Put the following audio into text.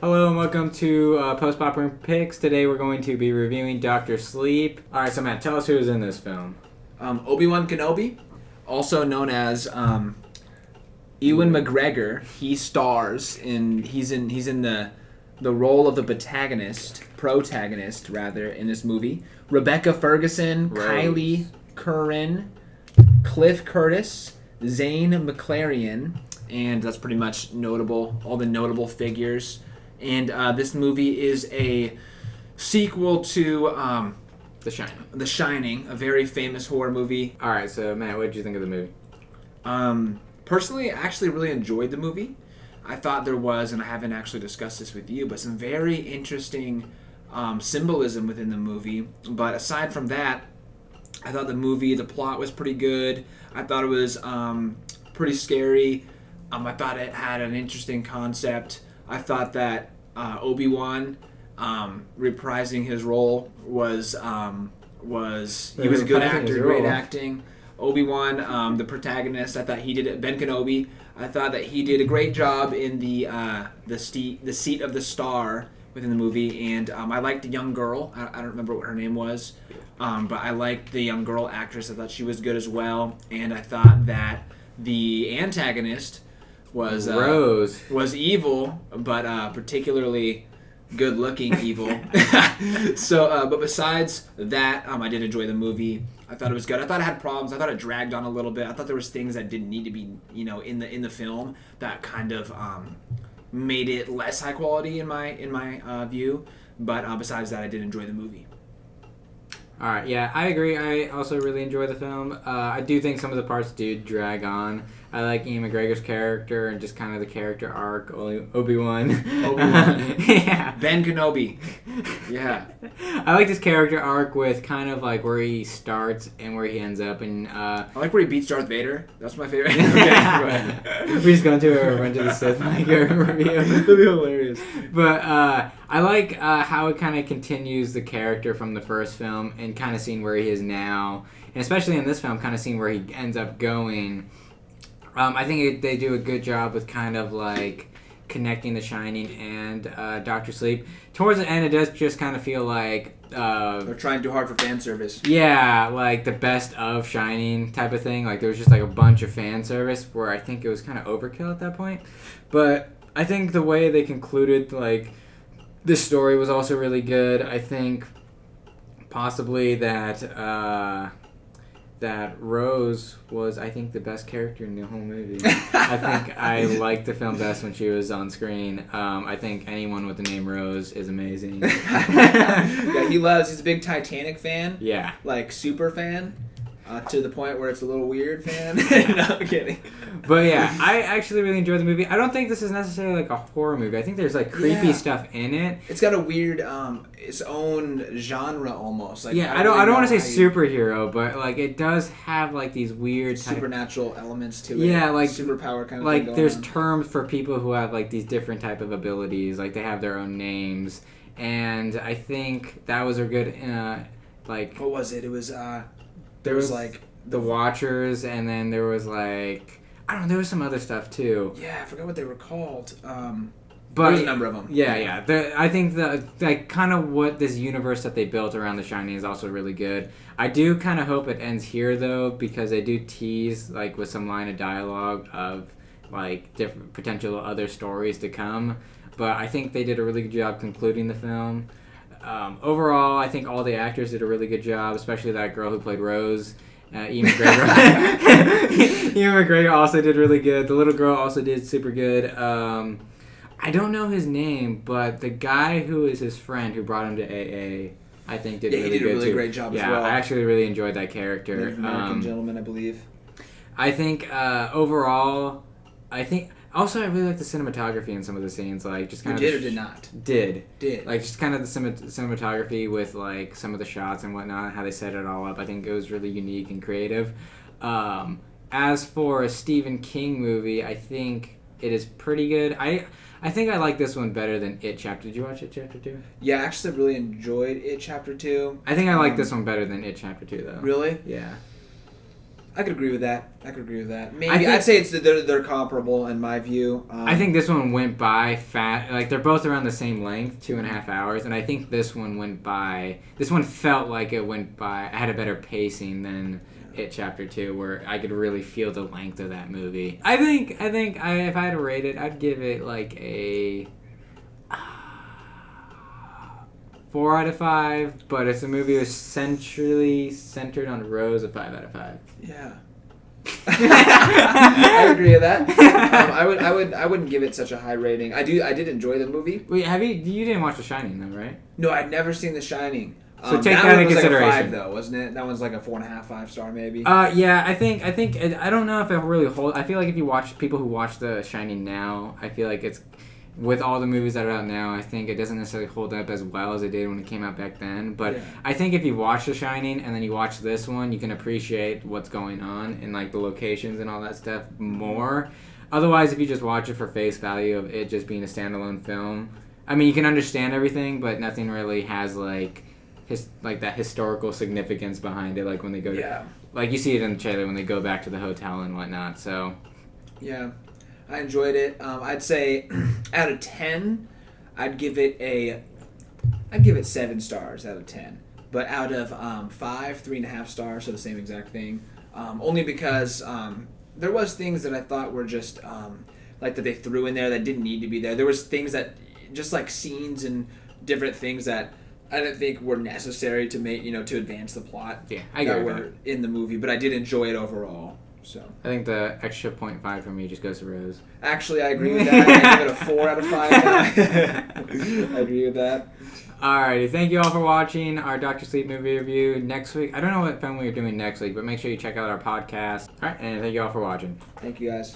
Hello and welcome to Post Popcorn Picks. Today we're going to be reviewing Dr. Sleep. Alright, so Matt, tell us who's in this film. Obi-Wan Kenobi, also known as Ewan McGregor. He's in the role of the protagonist in this movie. Rebecca Ferguson, Rose. Kylie Curran, Cliff Curtis, Zane McClarion, and that's pretty much notable. All the notable figures. And this movie is a sequel to The Shining. The Shining, a very famous horror movie. Alright, so Matt, what did you think of the movie? Personally, I actually really enjoyed the movie. I thought there was, and I haven't actually discussed this with you, but some very interesting symbolism within the movie. But aside from that, I thought the plot was pretty good. I thought it was pretty scary. I thought it had an interesting concept. I thought that Obi-Wan reprising his role was he was a good actor, great acting. Obi-Wan, the protagonist, I thought he did it. Ben Kenobi, I thought that he did a great job in the seat of the star within the movie, and I liked the young girl. I don't remember what her name was, but I liked the young girl actress. I thought she was good as well, and I thought that the antagonist was Rose was evil, but particularly good-looking evil. So, but besides that, I did enjoy the movie. I thought it was good. I thought it had problems. I thought it dragged on a little bit. I thought there was things that didn't need to be, in the film that kind of made it less high quality in my view. But besides that, I did enjoy the movie. Alright, yeah, I agree. I also really enjoy the film. I do think some of the parts do drag on. I like Ian McGregor's character and just kind of the character arc. Obi-Wan. Yeah. Ben Kenobi. Yeah. I like this character arc with kind of like where he starts and where he ends up. And I like where he beats Darth Vader. That's my favorite. We're just going to a Revenge of the Sith review. That'd be hilarious. But I like how it kind of continues the character from the first film and kind of seeing where he is now. And especially in this film, kind of seeing where he ends up going. I think they do a good job with kind of like connecting The Shining and Dr. Sleep. Towards the end, it does just kind of feel like they're trying too hard for fan service. Yeah, like the best of Shining type of thing. Like there was just like a bunch of fan service where I think it was kind of overkill at that point. But I think the way they concluded like this story was also really good. I think possibly that Rose was, I think, the best character in the whole movie. I think I liked the film best when she was on screen. I think anyone with the name Rose is amazing. Yeah, he's a big Titanic fan. Yeah. Like, super fan. To the point where it's a little weird fan. No, I'm kidding. But yeah, I actually really enjoyed the movie. I don't think this is necessarily like a horror movie. I think there's like creepy stuff in it. It's got a weird, its own genre almost. Like, yeah, I don't want to say superhero, but like it does have like these weird supernatural elements to it. Yeah, like superpower kind of like thing going there's on. terms for people who have like these different type of abilities. Like they have their own names, and I think that was a good like. What was it? It was there was like the Watchers, and then there was like I don't know. There was some other stuff too. Yeah, I forgot what they were called. But there's a number of them. Yeah. I think like kind of what this universe that they built around The Shining is also really good. I do kind of hope it ends here though, because they do tease like with some line of dialogue of like different potential other stories to come. But I think they did a really good job concluding the film. Overall, I think all the actors did a really good job, especially that girl who played Rose. Ian McGregor. Ian McGregor also did really good. The little girl also did super good. I don't know his name, but the guy who is his friend who brought him to AA, I think did really good too. He did a really great job as well. Yeah, I actually really enjoyed that character. Native American gentleman, I believe. I think overall, also, I really like the cinematography in some of the scenes, like just kind of. Did or did not? Did. Did. Like just kind of the cinematography with like some of the shots and whatnot, how they set it all up. I think it was really unique and creative. As for a Stephen King movie, I think it is pretty good. I think I like this one better than It Chapter. Did you watch It Chapter 2? Yeah, actually, I really enjoyed It Chapter 2. I think I like this one better than It Chapter 2, though. Really? Yeah. I could agree with that. Maybe I'd say they're comparable in my view. I think this one went by fast. Like they're both around the same length, 2.5 hours, and I think this one went by. This one felt like it went by. I had a better pacing than It Chapter 2, where I could really feel the length of that movie. I think if I had to rate it, I'd give it like a 4 out of 5. But if the movie was centered on Rose, a 5 out of 5. Yeah. I agree with that. I wouldn't give it such a high rating. I did enjoy the movie. Wait, you didn't watch The Shining though, right? No, I'd never seen The Shining. So take that into consideration. Like a 5 though, wasn't it? That one's like a 4.5, 5 star maybe. Yeah, I think I don't know if it really holds. I feel like if you watch people who watch The Shining now, I feel like it's with all the movies that are out now, I think it doesn't necessarily hold up as well as it did when it came out back then. But yeah. I think if you watch The Shining and then you watch this one, you can appreciate what's going on and like the locations and all that stuff more. Otherwise, if you just watch it for face value of it just being a standalone film, I mean, you can understand everything, but nothing really has like that historical significance behind it. Like when they go to, like you see it in the trailer when they go back to the hotel and whatnot. So yeah. I enjoyed it. I'd say out of 10, I'd give it 7 stars out of 10. But out of 5, 3.5 stars, so the same exact thing. Only because there was things that I thought were just like that they threw in there that didn't need to be there. There was things that just like scenes and different things that I didn't think were necessary to make to advance the plot. Yeah, I get that were in the movie, but I did enjoy it overall. So I think the extra 0.5 for me just goes to Rose. Actually, I agree with that. I give it a 4 out of 5. I agree with that. Alrighty, thank you all for watching our Dr. Sleep movie review. Next week, I don't know what film we're doing next week, but make sure you check out our podcast. Alright, and thank you all for watching. Thank you guys.